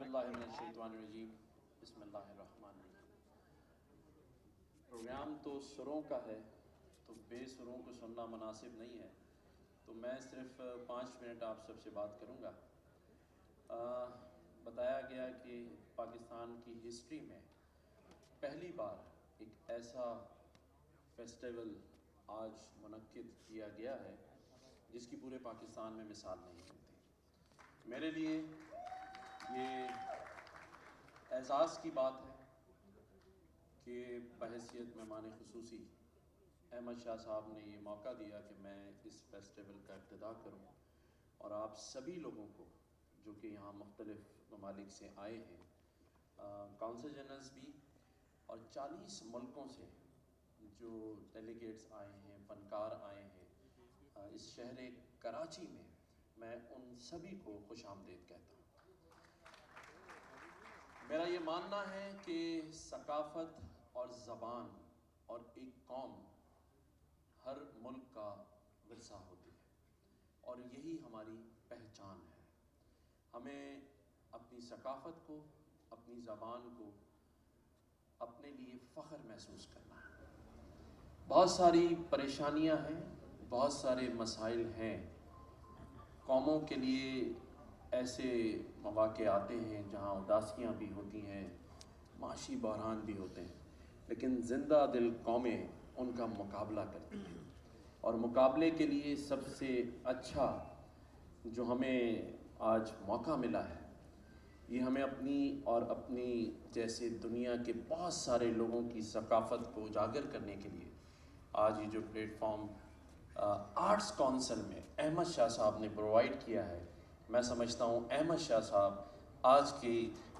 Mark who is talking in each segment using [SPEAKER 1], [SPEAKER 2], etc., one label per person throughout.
[SPEAKER 1] बिस्मिल्लाहिर्रहमानिर्रहीम। बिस्मिल्लाहिर्रहमानिर्रहीम। प्रोग्राम तो सुरों का है तो बेसुरों को सुनना मुनासिब नहीं है, तो मैं सिर्फ 5 मिनट आप सबसे बात करूँगा। बताया गया कि पाकिस्तान की हिस्ट्री में पहली बार एक ऐसा फेस्टिवल आज मुनक्किद किया गया है जिसकी पूरे पाकिस्तान में मिसाल नहीं मिलती। मेरे लिए ये एजाज़ की बात है कि बहैसियत मेहमान खुसूसी अहमद शाह साहब ने ये मौका दिया कि मैं इस फेस्टिवल का इब्तिदा करूं और आप सभी लोगों को जो कि यहाँ मुख्तलिफ़ ममालिक से आए हैं, काउंसिल जनरल्स भी और 40 मुल्कों से जो डेलीगेट्स आए हैं, फ़नकार आए हैं इस शहर कराची में, मैं उन सभी को खुश आमदीद कहता हूँ। मेरा ये मानना है कि सकाफ़त और ज़बान और एक कौम हर मुल्क का विरसा होती है और यही हमारी पहचान है। हमें अपनी सकाफ़त को, अपनी ज़बान को अपने लिए फ़ख्र महसूस करना है। बहुत सारी परेशानियां हैं, बहुत सारे मसाइल हैं। कौमों के लिए ऐसे मौक़े आते हैं जहां उदासियां भी होती हैं, माशी बहरान भी होते हैं, लेकिन ज़िंदा दिल कौमें उनका मुकाबला करती हैं। और मुकाबले के लिए सबसे अच्छा जो हमें आज मौका मिला है, ये हमें अपनी और अपनी जैसे दुनिया के बहुत सारे लोगों की सकाफ़त को उजागर करने के लिए आज ये जो प्लेटफॉर्म आर्ट्स काउंसिल में अहमद शाह साहब ने प्रोवाइड किया है, मैं समझता हूँ अहमद शाह साहब आज के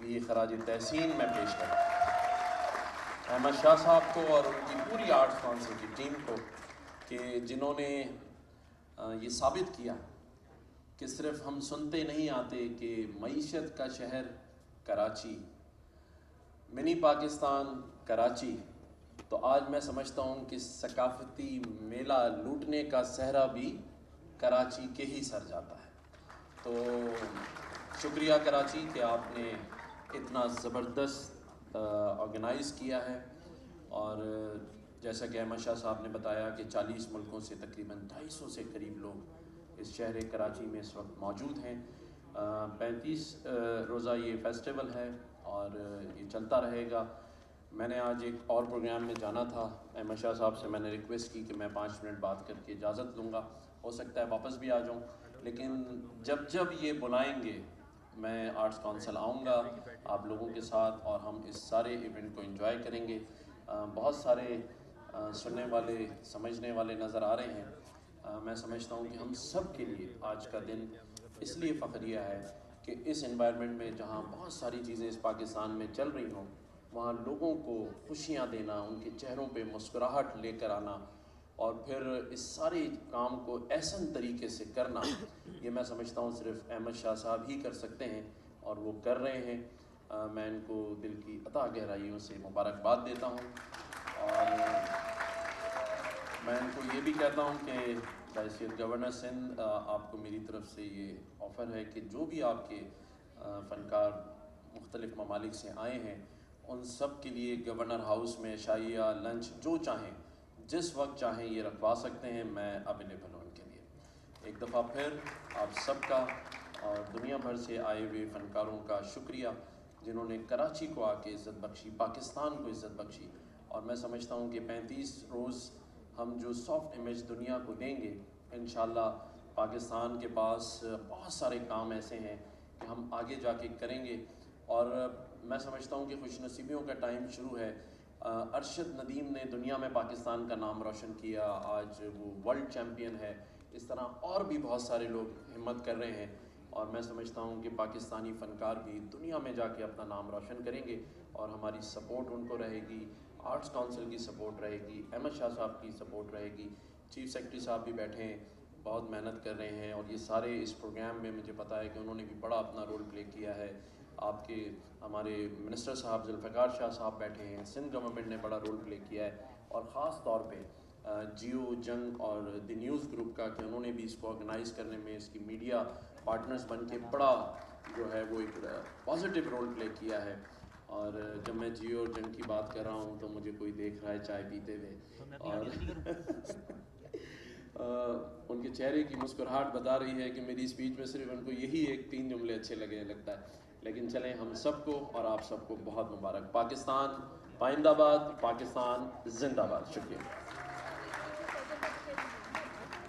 [SPEAKER 1] लिए खराज तहसीन मैं पेश करता हूँ अहमद शाह साहब को और उनकी पूरी आर्ट्स काउंसिल की टीम को कि जिन्होंने ये साबित किया कि सिर्फ हम सुनते नहीं आते कि मईशत का शहर कराची, मिनी पाकिस्तान कराची, तो आज मैं समझता हूँ कि सकाफ़ती मेला लूटने का सहरा भी कराची के ही सर जाता है। तो शुक्रिया कराची कि आपने इतना ज़बरदस्त ऑर्गेनाइज़ किया है। और जैसा कि अहमद शाह साहब ने बताया कि 40 मुल्कों से तकरीबन 250 से करीब लोग इस शहर कराची में इस वक्त मौजूद हैं। 35 रोज़ा ये फेस्टिवल है और ये चलता रहेगा। मैंने आज एक और प्रोग्राम में जाना था, अहमद शाह साहब से मैंने रिक्वेस्ट की कि मैं 5 मिनट बात करके इजाज़त लूँगा, हो सकता है वापस भी आ जाऊँ, लेकिन जब ये बुलाएंगे मैं आर्ट्स काउंसिल आऊँगा आप लोगों के साथ और हम इस सारे इवेंट को एंजॉय करेंगे। बहुत सारे सुनने वाले समझने वाले नज़र आ रहे हैं। मैं समझता हूँ कि हम सब के लिए आज का दिन इसलिए फ़ख्रिया है कि इस एनवायरनमेंट में जहाँ बहुत सारी चीज़ें इस पाकिस्तान में चल रही हों, वहाँ लोगों को खुशियाँ देना, उनके चेहरों पे मुस्कुराहट लेकर आना और फिर इस सारे काम को ऐसन तरीके से करना, ये मैं समझता हूँ सिर्फ अहमद शाह साहब ही कर सकते हैं और वो कर रहे हैं। मैं इनको दिल की अता गहराइयों से मुबारकबाद देता हूँ और मैं इनको ये भी कहता हूँ कि बहैसियत गवर्नर सिंध आपको मेरी तरफ से ये ऑफ़र है कि जो भी आपके फ़नकार मुख्तलिफ़ ममालिक से आए हैं, उन सब के लिए गवर्नर हाउस में शाइया लंच जो चाहें, जिस वक्त चाहें ये रखवा सकते हैं। मैं अवेलेबल हूँ उनके लिए। एक दफ़ा फिर आप सबका और दुनिया भर से आए हुए फ़नकारों का शुक्रिया जिन्होंने कराची को आके इज़्ज़त बख्शी, पाकिस्तान को इज़्ज़त बख्शी। और मैं समझता हूँ कि 35 रोज़ हम जो सॉफ्ट इमेज दुनिया को देंगे, इंशाल्लाह पाकिस्तान के पास बहुत सारे काम ऐसे हैं कि हम आगे जाके करेंगे। और मैं समझता हूँ कि खुशनसीबियों का टाइम शुरू है। अरशद नदीम ने दुनिया में पाकिस्तान का नाम रोशन किया, आज वो वर्ल्ड चैम्पियन है। इस तरह और भी बहुत सारे लोग हिम्मत कर रहे हैं और मैं समझता हूँ कि पाकिस्तानी फ़नकार भी दुनिया में जाके अपना नाम रोशन करेंगे और हमारी सपोर्ट उनको रहेगी, आर्ट्स काउंसिल की सपोर्ट रहेगी, अहमद शाह साहब की सपोर्ट रहेगी। चीफ सेक्रेटरी साहब भी बैठे हैं, बहुत मेहनत कर रहे हैं और ये सारे इस प्रोग्राम में मुझे पता है कि उन्होंने भी बड़ा अपना रोल प्ले किया है। आपके हमारे मिनिस्टर साहब जुल्फ़िकार शाह साहब बैठे हैं, सिंध गवर्नमेंट ने बड़ा रोल प्ले किया है और ख़ास तौर पे जियो जंग और द न्यूज़ ग्रुप का कि उन्होंने भी इसको ऑर्गेनाइज़ करने में, इसकी मीडिया पार्टनर्स बन के बड़ा جو ہے وہ ایک پازیٹیو رول پلے کیا ہے. اور جب میں جیو اور جنگ کی بات کر رہا ہوں تو مجھے کوئی دیکھ رہا ہے چائے پیتے ہوئے, اور ان کے چہرے کی مسکراہٹ بتا رہی ہے کہ میری اسپیچ میں صرف ان کو یہی 3 جملے اچھے لگے لگتا ہے. لیکن چلیں, ہم سب کو اور آپ سب کو بہت مبارک. پاکستان پائندہ باد, پاکستان زندہ باد. شکریہ.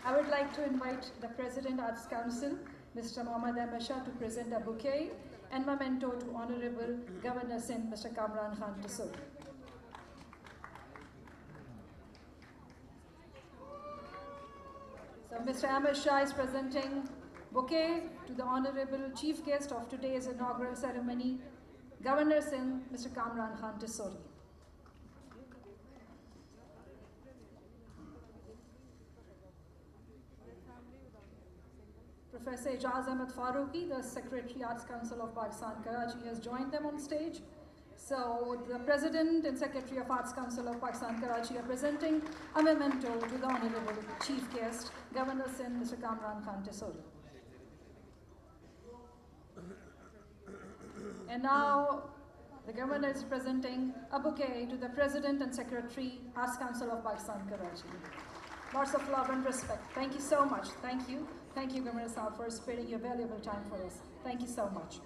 [SPEAKER 2] I would like to invite the President Arts Council, Mr. Mohammad Ahmed Shah, to present a bouquet and memento to Honorable Governor Sindh, Mr. Kamran Khan Tasuri. So Mr. Ahmed Shah is presenting bouquet to the Honorable Chief Guest of today's inaugural ceremony, Governor Sindh, Mr. Kamran Khan Tasuri. Professor Ijaz Ahmed Farooqi, the Secretary Arts Council of Pakistan, Karachi, has joined them on stage. So the President and Secretary of Arts Council of Pakistan, Karachi, are presenting a memento to the Honorable Chief Guest, Governor Sindh, Mr. Kamran Khan Tasuri. And now the Governor is presenting a bouquet to the President and Secretary, Arts Council of Pakistan, Karachi. Lots of love and respect. Thank you so much. Thank you. Thank you, Governor Saab, for sparing your valuable time for us. Thank you so much.